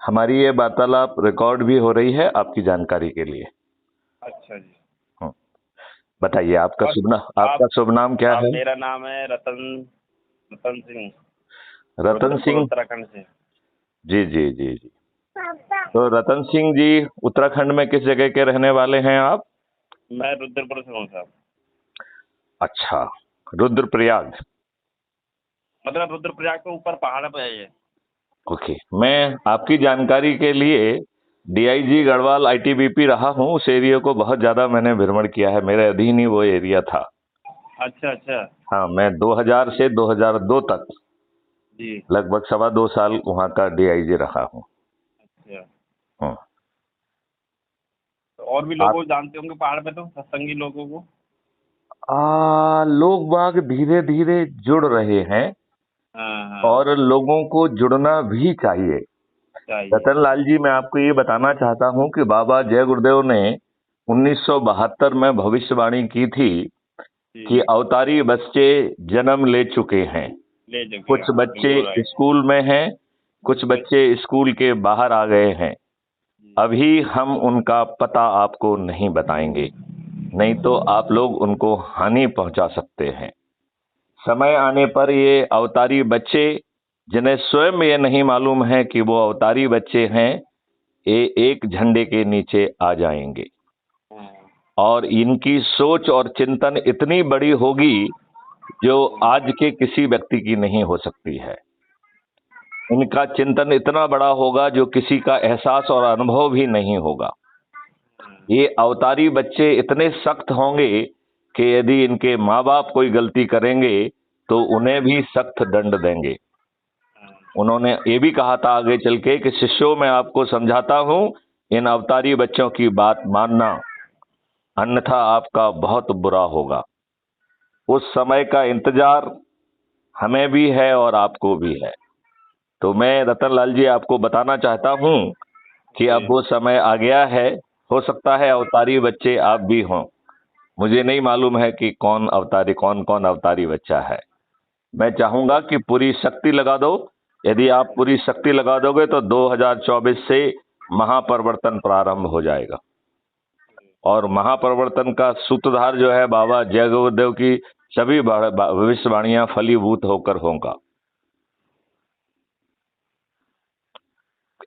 हमारी ये वार्तालाप रिकॉर्ड भी हो रही है आपकी जानकारी के लिए। अच्छा जी। हम्म, बताइए आपका और शुभ नाम, आपका शुभ नाम क्या है? मेरा नाम है रतन रतन सिंह, रतन रुद्रपुर सिंह। उत्तराखंड से। जी जी जी जी। तो रतन सिंह जी, उत्तराखंड में किस जगह के रहने वाले हैं आप? मैं रुद्रपुर से हूँ साहब। अच्छा, रुद्रप्रयाग। मतलब रुद्रप्रयाग के ऊपर पहाड़ पे है ये। ओके, मैं आपकी जानकारी के लिए डीआईजी गढ़वाल आईटीबीपी रहा हूँ। उस एरिया को बहुत ज्यादा मैंने भ्रमण किया है, मेरे अधीन ही वो एरिया था। अच्छा अच्छा। हाँ, मैं 2000 से 2002 तक जी। लगभग 2.25 साल वहाँ का डीआईजी रहा हूँ। अच्छा। हम्म। तो और भी आप लोगों को जानते होंगे पहाड़ पे, तो सत्संगी लोगों को। लोग बाग धीरे धीरे जुड़ रहे हैं हाँ हाँ। और लोगों को जुड़ना भी चाहिए। चाहिए रतन लाल जी, मैं आपको ये बताना चाहता हूँ कि बाबा जय गुरुदेव ने 1972 में भविष्यवाणी की थी कि जी। अवतारी बच्चे जन्म ले चुके हैं। ले चुके हैं, कुछ हाँ बच्चे बिल्कुल राइट। स्कूल में हैं, कुछ बच्चे स्कूल के बाहर आ गए हैं। जी। अभी हम उनका पता आपको नहीं बताएंगे, नहीं तो आप लोग उनको हानि पहुंचा सकते हैं। समय आने पर ये अवतारी बच्चे, जिन्हें स्वयं ये नहीं मालूम है कि वो अवतारी बच्चे हैं, ये एक झंडे के नीचे आ जाएंगे हाँ, और इनकी सोच और चिंतन इतनी बड़ी होगी जो आज के किसी व्यक्ति की नहीं हो सकती है। इनका चिंतन इतना बड़ा होगा जो किसी का एहसास और अनुभव भी नहीं होगा। ये अवतारी बच्चे इतने सख्त होंगे कि यदि इनके माँ बाप कोई गलती करेंगे तो उन्हें भी सख्त दंड देंगे। उन्होंने ये भी कहा था आगे चल के कि शिष्यों, मैं आपको समझाता हूं, इन अवतारी बच्चों की बात मानना, अन्यथा आपका बहुत बुरा होगा। उस समय का इंतजार हमें भी है और आपको भी है। तो मैं रतन लाल जी आपको बताना चाहता हूं कि अब जी। वो समय आ गया है। हो सकता है अवतारी बच्चे आप भी हों, मुझे नहीं मालूम है कि कौन कौन अवतारी बच्चा है। मैं चाहूंगा कि पूरी शक्ति लगा दो। यदि आप पूरी शक्ति लगा दोगे तो 2024 से महापरिवर्तन प्रारंभ हो जाएगा और महापरिवर्तन का सूत्रधार जो है बाबा जय गुरुदेव की सभी भविष्यवाणियां फलीभूत होकर होगा।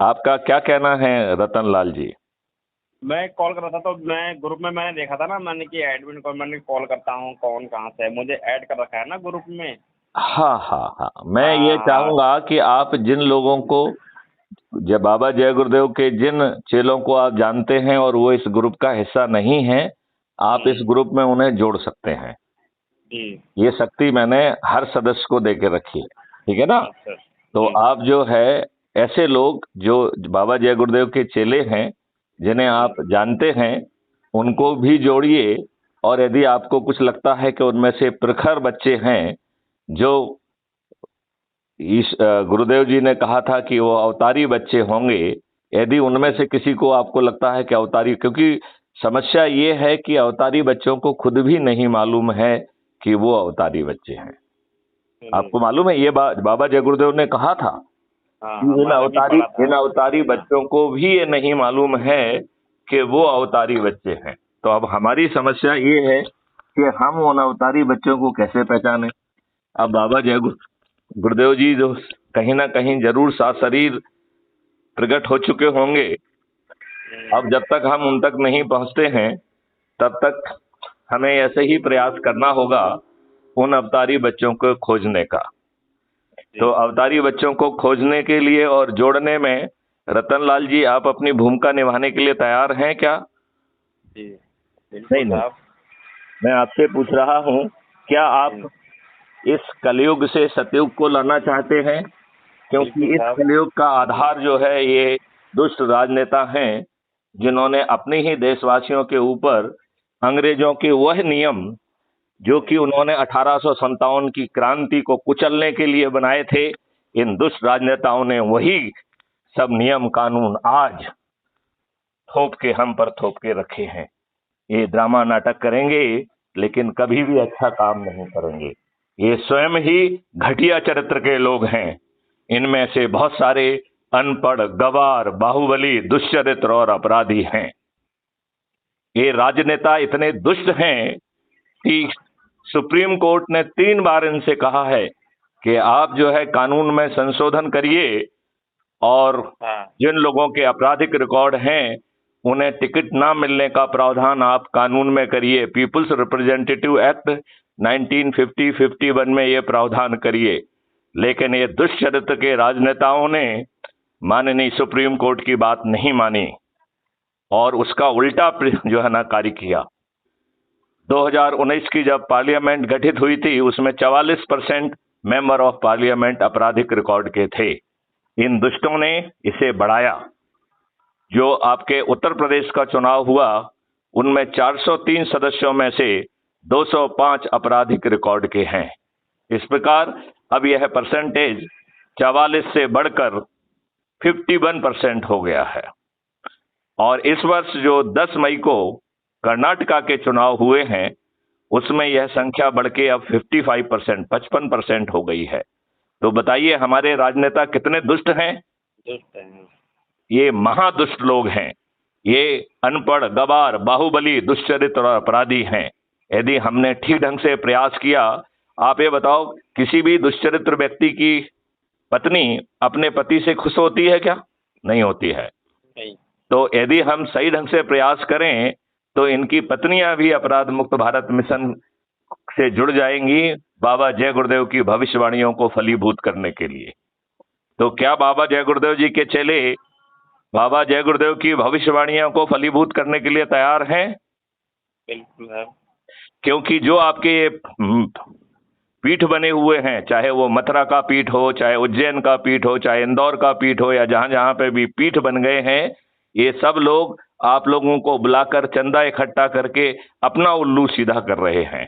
आपका क्या कहना है रतन लाल जी? मैं कॉल कर रहा था, तो मैं ग्रुप में मैंने देखा था ना, मैंने कि एडमिन को मैंने कॉल करता हूँ, कौन कहाँ से है, मुझे ऐड कर रखा है ना ग्रुप में। हाँ हाँ हाँ, मैं ये हाँ हाँ। चाहूंगा कि आप जिन लोगों को, जब बाबा जय गुरुदेव के जिन चेलों को आप जानते हैं और वो इस ग्रुप का हिस्सा नहीं है, आप इस ग्रुप में उन्हें जोड़ सकते हैं। जी। ये शक्ति मैंने हर सदस्य को देके रखी है, ठीक है ना? अच्छा। तो जी आप जो है, ऐसे लोग जो बाबा जय गुरुदेव के चेले हैं, जिन्हें जी। आप जानते हैं, उनको भी जोड़िए। और यदि आपको कुछ लगता है कि उनमें से प्रखर बच्चे हैं जो गुरुदेव जी ने कहा था कि वो अवतारी बच्चे होंगे, यदि उनमें से किसी को आपको लगता है कि अवतारी, क्योंकि समस्या ये है कि अवतारी बच्चों को खुद भी नहीं मालूम है कि वो अवतारी बच्चे हैं। आपको मालूम है ये बात बाबा जय गुरुदेव ने कहा था हाँ कि हाँ, मैंने भी पढ़ा था। इन अवतारी हाँ बच्चों को भी ये नहीं मालूम है कि वो अवतारी बच्चे हैं। तो अब हमारी समस्या ये है कि हम उन अवतारी बच्चों को कैसे पहचाने। अब बाबा जय गुरुदेव जी जो कहीं ना कहीं जरूर साशरीर प्रकट हो चुके होंगे, अब जब तक हम उन तक नहीं पहुंचते हैं तब तक हमें ऐसे ही प्रयास करना होगा उन अवतारी बच्चों को खोजने का। जी तो अवतारी बच्चों को खोजने के लिए और जोड़ने में रतन लाल जी, आप अपनी भूमिका निभाने के लिए तैयार हैं क्या? जी नहीं बिल्कुल नहीं, साहब। मैं आपसे पूछ रहा हूं, क्या आप जी इस कलयुग से सतयुग को लाना चाहते हैं? बिल्कुल क्योंकि इस साहब। कलयुग का आधार जो है ये दुष्ट राजनेता हैं, जिन्होंने अपने ही देशवासियों के ऊपर अंग्रेजों के वह नियम जो कि उन्होंने 1857 की क्रांति को कुचलने के लिए बनाए थे, इन दुष्ट राजनेताओं ने वही सब नियम कानून आज थोप के हम पर थोप के रखे हैं। ये ड्रामा नाटक करेंगे लेकिन कभी भी अच्छा काम नहीं करेंगे। ये स्वयं ही घटिया चरित्र के लोग हैं। इनमें से बहुत सारे अनपढ़, गवार, बाहुबली, दुष्चरित्र और अपराधी हैं। ये राजनेता इतने दुष्ट हैं कि सुप्रीम कोर्ट ने 3 बार इनसे कहा है कि आप जो है कानून में संशोधन करिए और हाँ जिन लोगों के आपराधिक रिकॉर्ड हैं उन्हें टिकट ना मिलने का प्रावधान आप कानून में करिए। पीपुल्स रिप्रेजेंटेटिव एक्ट 1951 में ये प्रावधान करिए। लेकिन ये दुष्चरित्र के राजनेताओं ने माननीय सुप्रीम कोर्ट की बात नहीं मानी और उसका उल्टा जो है ना कार्य किया। 2019 की जब पार्लियामेंट गठित हुई थी उसमें 44% मेंबर ऑफ पार्लियामेंट आपराधिक रिकॉर्ड के थे। इन दुष्टों ने इसे बढ़ाया। जो आपके उत्तर प्रदेश का चुनाव हुआ उनमें 403 सदस्यों में से 205 आपराधिक रिकॉर्ड के हैं। इस प्रकार अब यह परसेंटेज 44 से बढ़कर 51% हो गया है। और इस वर्ष जो 10 मई को कर्नाटका के चुनाव हुए हैं उसमें यह संख्या बढ़ के अब 55%, 55% हो गई है। तो बताइए हमारे राजनेता कितने दुष्ट हैं। दुष्ट हैं। ये महादुष्ट लोग हैं। ये अनपढ़, गवार, बाहुबली, दुष्चरित्र और अपराधी हैं। यदि हमने ठीक ढंग से प्रयास किया, आप ये बताओ किसी भी दुष्चरित्र व्यक्ति की पत्नी अपने पति से खुश होती है क्या? नहीं होती है। नहीं। तो यदि हम सही ढंग से प्रयास करें तो इनकी पत्नियां भी अपराध मुक्त भारत मिशन से जुड़ जाएंगी बाबा जय गुरुदेव की भविष्यवाणियों को फलीभूत करने के लिए। तो क्या बाबा जय गुरुदेव जी के चेले बाबा जय गुरुदेव की भविष्यवाणियों को फलीभूत करने के लिए तैयार हैं? बिल्कुल है। क्योंकि जो आपके पीठ बने हुए हैं, चाहे वो मथुरा का पीठ हो, चाहे उज्जैन का पीठ हो, चाहे इंदौर का पीठ हो, या जहां जहां पे भी पीठ बन गए हैं, ये सब लोग आप लोगों को बुलाकर चंदा इकट्ठा करके अपना उल्लू सीधा कर रहे हैं।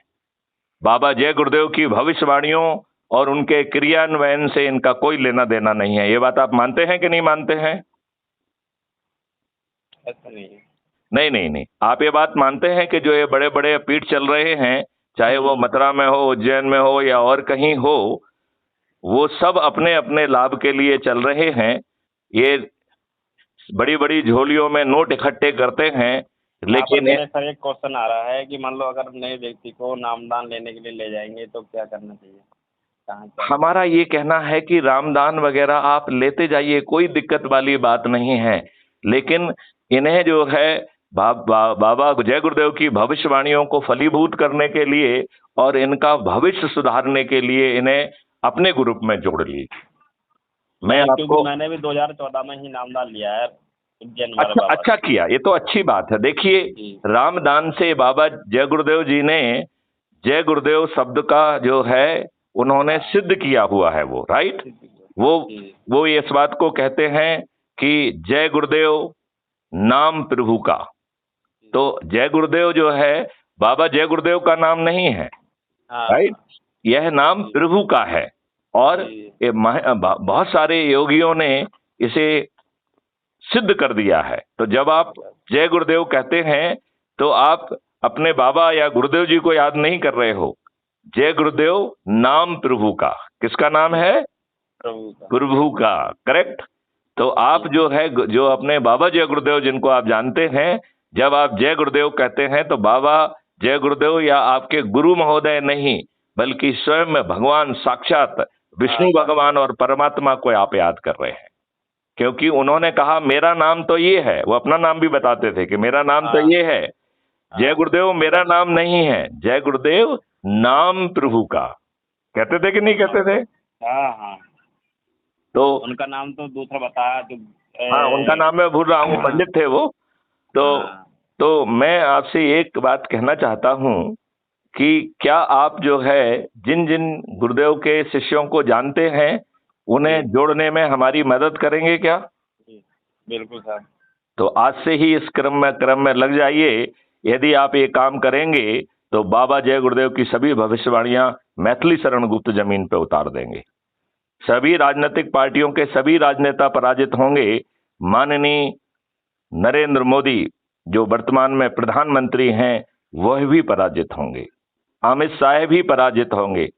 बाबा जय गुरुदेव की भविष्यवाणियों और उनके क्रियान्वयन से इनका कोई लेना देना नहीं है। ये बात आप मानते हैं कि नहीं मानते हैं? ऐसा नहीं है। नहीं नहीं नहीं, आप ये बात मानते हैं कि जो ये बड़े बड़े पीठ चल रहे हैं, चाहे वो मथुरा में हो, उज्जैन में हो या और कहीं हो, वो सब अपने अपने लाभ के लिए चल रहे हैं। ये बड़ी बड़ी झोलियों में नोट इकट्ठे करते हैं। लेकिन मेरे सर एक क्वेश्चन आ रहा है कि मान लो अगर नए व्यक्ति को नामदान लेने के लिए ले जाएंगे तो क्या करना चाहिए? कहाँ हमारा ये कहना है कि रामदान वगैरह आप लेते जाइए, कोई दिक्कत वाली बात नहीं है। लेकिन इन्हें जो है बाबा जय गुरुदेव की भविष्यवाणियों को फलीभूत करने के लिए और इनका भविष्य सुधारने के लिए इन्हें अपने ग्रुप में जोड़ लीजिए। मैं आपको मैंने भी 2014 में ही नामदान लिया है। अच्छा किया, ये तो अच्छी बात है। देखिए रामदान से बाबा जय गुरुदेव जी ने जय गुरुदेव शब्द का जो है उन्होंने सिद्ध किया हुआ है वो, राइट। वो इस बात को कहते हैं कि जय गुरुदेव नाम प्रभु का। तो जय गुरुदेव जो है बाबा जय गुरुदेव का नाम नहीं है, राइट। यह नाम प्रभु का है और ये बहुत सारे योगियों ने इसे सिद्ध कर दिया है। तो जब आप जय गुरुदेव कहते हैं तो आप अपने बाबा या गुरुदेव जी को याद नहीं कर रहे हो। जय गुरुदेव नाम प्रभु का। किसका नाम है? प्रभु का, करेक्ट। तो आप जो है जो अपने बाबा जय गुरुदेव जिनको आप जानते हैं, जब आप जय गुरुदेव कहते हैं तो बाबा जय गुरुदेव या आपके गुरु महोदय नहीं बल्कि स्वयं भगवान साक्षात विष्णु भगवान और परमात्मा को आप याद कर रहे हैं। क्योंकि उन्होंने कहा मेरा नाम तो ये है, वो अपना नाम भी बताते थे कि मेरा नाम तो ये है। जय गुरुदेव मेरा नाम नहीं है, जय गुरुदेव नाम प्रभु का। कहते थे कि नहीं कहते थे? हाँ। तो उनका नाम तो दूसरा बताया तो हाँ, उनका नाम मैं भूल रहा हूँ, पंडित थे वो। तो मैं आपसे एक बात कहना चाहता हूँ कि क्या आप जो है जिन जिन गुरुदेव के शिष्यों को जानते हैं उन्हें जोड़ने में हमारी मदद करेंगे क्या? बिल्कुल सर। तो आज से ही इस क्रम में लग जाइए। यदि आप ये काम करेंगे तो बाबा जय गुरुदेव की सभी भविष्यवाणियां मैथिली शरण गुप्त जमीन पर उतार देंगे। सभी राजनीतिक पार्टियों के सभी राजनेता पराजित होंगे। माननीय नरेंद्र मोदी जो वर्तमान में प्रधानमंत्री हैं वह भी पराजित होंगे। अमित शाह भी पराजित होंगे।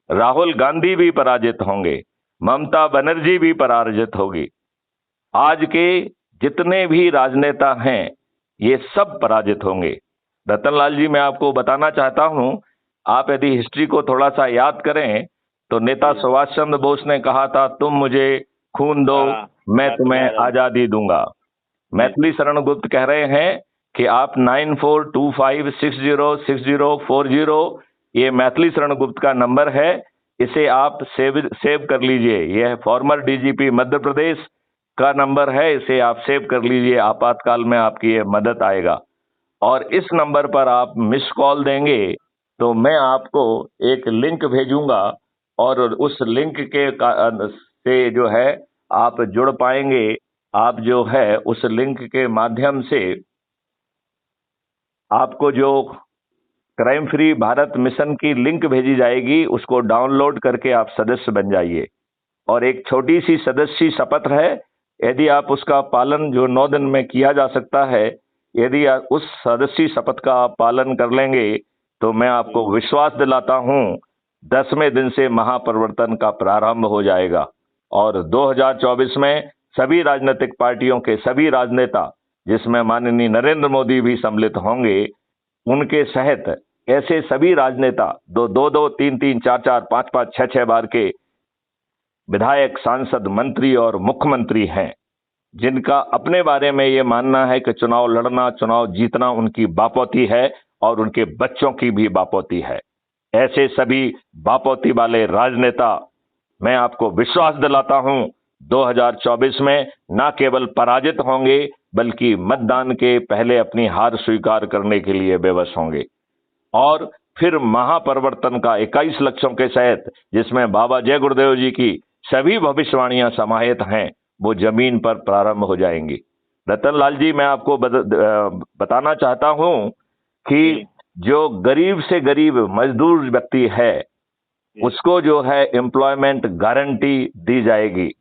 राहुल गांधी भी पराजित होंगे। ममता बनर्जी भी पराजित होगी। आज के जितने भी राजनेता हैं ये सब पराजित होंगे। रतनलाल जी, मैं आपको बताना चाहता हूं, आप यदि हिस्ट्री को थोड़ा सा याद करें तो नेता सुभाष चंद्र बोस ने कहा था, तुम मुझे खून दो, मैं तुम्हें आजादी दूंगा। मैथिली शरण गुप्त कह रहे हैं कि आप 9425606040, ये मैथिली शरण गुप्त का नंबर है, इसे आप सेव कर लीजिए। यह फॉर्मर डीजीपी मध्य प्रदेश का नंबर है, इसे आप सेव कर लीजिए, आपातकाल में आपकी ये मदद आएगा। और इस नंबर पर आप मिस कॉल देंगे तो मैं आपको एक लिंक भेजूंगा और उस लिंक के से जो है आप जुड़ पाएंगे। आप जो है उस लिंक के माध्यम से आपको जो क्राइम फ्री भारत मिशन की लिंक भेजी जाएगी, उसको डाउनलोड करके आप सदस्य बन जाइए। और एक छोटी सी सदस्य शपथ है, यदि आप उसका पालन जो 9 दिन में किया जा सकता है, यदि आप उस सदस्य शपथ का आप पालन कर लेंगे तो मैं आपको विश्वास दिलाता हूं 10वें दिन से महापरिवर्तन का प्रारंभ हो जाएगा। और 2024 में सभी राजनीतिक पार्टियों के सभी राजनेता, जिसमें माननीय नरेंद्र मोदी भी सम्मिलित होंगे, उनके सहित ऐसे सभी राजनेता दो, तीन, चार, पांच, छह बार के विधायक, सांसद, मंत्री और मुख्यमंत्री हैं, जिनका अपने बारे में ये मानना है कि चुनाव लड़ना, चुनाव जीतना उनकी बापौती है और उनके बच्चों की भी बापौती है। ऐसे सभी बापौती वाले राजनेता, मैं आपको विश्वास दिलाता हूं, 2024 में न केवल पराजित होंगे बल्कि मतदान के पहले अपनी हार स्वीकार करने के लिए बेबस होंगे। और फिर महापरिवर्तन का 21 लक्ष्यों के सहित, जिसमें बाबा जय गुरुदेव जी की सभी भविष्यवाणियां समाहित हैं, वो जमीन पर प्रारंभ हो जाएंगी। रतनलाल जी, मैं आपको बताना चाहता हूं कि जो गरीब से गरीब मजदूर व्यक्ति है उसको जो है एम्प्लॉयमेंट गारंटी दी जाएगी।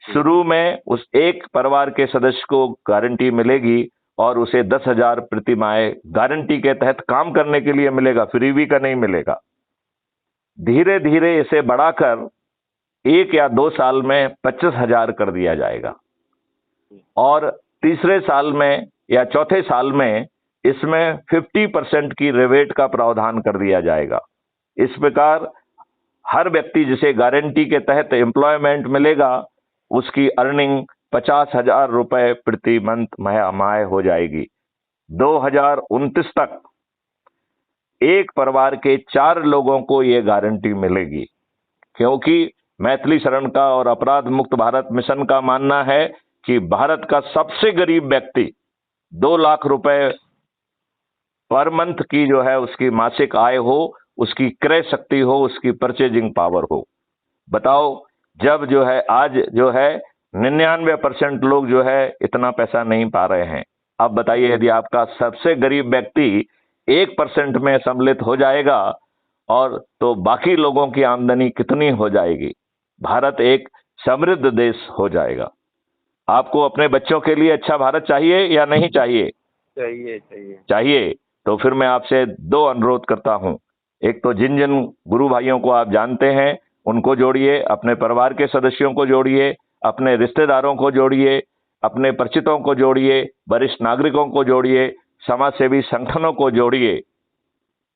शुरू में उस एक परिवार के सदस्य को गारंटी मिलेगी और उसे 10,000 प्रति माह गारंटी के तहत काम करने के लिए मिलेगा, फ्रीबी का नहीं मिलेगा। धीरे धीरे इसे बढ़ाकर 1 या 2 साल में 25,000 कर दिया जाएगा और तीसरे साल में या चौथे साल में इसमें 50% की रिबेट का प्रावधान कर दिया जाएगा। इस प्रकार हर व्यक्ति जिसे गारंटी के तहत एम्प्लॉयमेंट मिलेगा, उसकी अर्निंग 50,000 रुपए प्रति मंथ माह हो जाएगी। 2029 तक एक परिवार के 4 लोगों को यह गारंटी मिलेगी, क्योंकि मैथिली शरण का और अपराध मुक्त भारत मिशन का मानना है कि भारत का सबसे गरीब व्यक्ति 2 लाख रुपए पर मंथ की जो है उसकी मासिक आय हो, उसकी क्रय शक्ति हो, उसकी परचेजिंग पावर हो। बताओ, जब जो है आज जो है 99% लोग जो है इतना पैसा नहीं पा रहे हैं। अब बताइए, यदि आपका सबसे गरीब व्यक्ति 1% में सम्मिलित हो जाएगा और तो बाकी लोगों की आमदनी कितनी हो जाएगी। भारत एक समृद्ध देश हो जाएगा। आपको अपने बच्चों के लिए अच्छा भारत चाहिए या नहीं चाहिए? चाहिए। तो फिर मैं आपसे 2 अनुरोध करता हूं। एक तो जिन जिन गुरु भाइयों को आप जानते हैं उनको जोड़िए, अपने परिवार के सदस्यों को जोड़िए, अपने रिश्तेदारों को जोड़िए, अपने परिचितों को जोड़िए, वरिष्ठ नागरिकों को जोड़िए, समाज सेवी संगठनों को जोड़िए।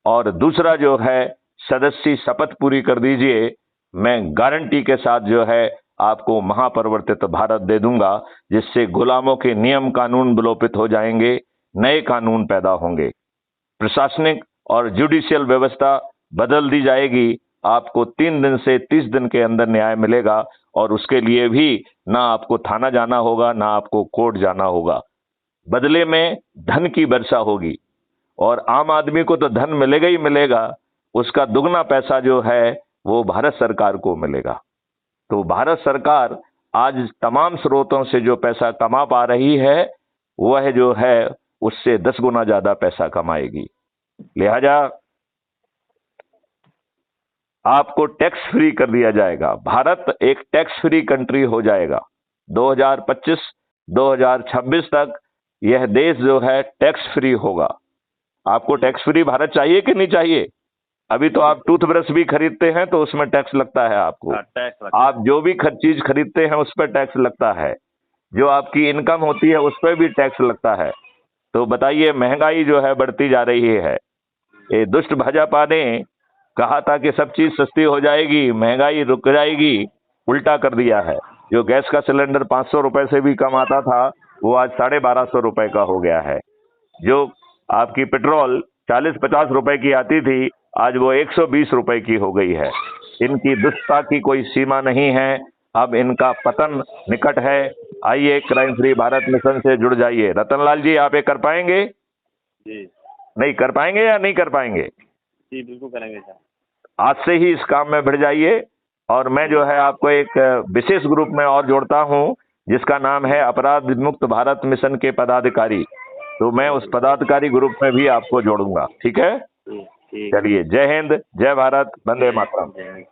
और दूसरा जो है, सदस्य शपथ पूरी कर दीजिए। मैं गारंटी के साथ जो है आपको महापरिवर्तित भारत दे दूंगा, जिससे गुलामों के नियम कानून विलोपित हो जाएंगे, नए कानून पैदा होंगे, प्रशासनिक और जुडिशियल व्यवस्था बदल दी जाएगी। आपको 3 दिन से 30 दिन के अंदर न्याय मिलेगा और उसके लिए भी ना आपको थाना जाना होगा, ना आपको कोर्ट जाना होगा। बदले में धन की वर्षा होगी और आम आदमी को तो धन मिलेगा ही मिलेगा, उसका दुगना पैसा जो है वो भारत सरकार को मिलेगा। तो भारत सरकार आज तमाम स्रोतों से जो पैसा कमा पा रही है, वह जो है उससे 10 गुना ज्यादा पैसा कमाएगी। लिहाजा आपको टैक्स फ्री कर दिया जाएगा। भारत एक टैक्स फ्री कंट्री हो जाएगा। 2025-2026 तक यह देश जो है टैक्स फ्री होगा। आपको टैक्स फ्री भारत चाहिए कि नहीं चाहिए? अभी तो आप टूथब्रश भी खरीदते हैं तो उसमें टैक्स लगता है आपको। आप जो भी चीज खरीदते हैं उस पर टैक्स लगता है। जो आपकी इनकम होती है उस पर भी टैक्स लगता है। तो बताइए, महंगाई जो है बढ़ती जा रही है। ये दुष्ट भाजपा ने कहा था कि सब चीज सस्ती हो जाएगी, महंगाई रुक जाएगी, उल्टा कर दिया है। जो गैस का सिलेंडर 500 रुपए से भी कम आता था वो आज 1250 रुपए का हो गया है। जो आपकी पेट्रोल 40-50 रुपए की आती थी आज वो 120 रुपए की हो गई है। इनकी दुष्टता की कोई सीमा नहीं है। अब इनका पतन निकट है। आइए, क्राइम फ्री भारत मिशन से जुड़ जाइए। रतनलाल जी, आप ये कर पाएंगे? जी नहीं कर पाएंगे या नहीं कर पाएंगे? जी बिल्कुल करेंगे सर। आज से ही इस काम में बढ़ जाइए। और मैं जो है आपको एक विशेष ग्रुप में और जोड़ता हूं जिसका नाम है अपराध मुक्त भारत मिशन के पदाधिकारी। तो मैं उस पदाधिकारी ग्रुप में भी आपको जोड़ूंगा। ठीक है? ठीक। चलिए, जय हिंद, जय भारत, वंदे मातरम। जय हिंद।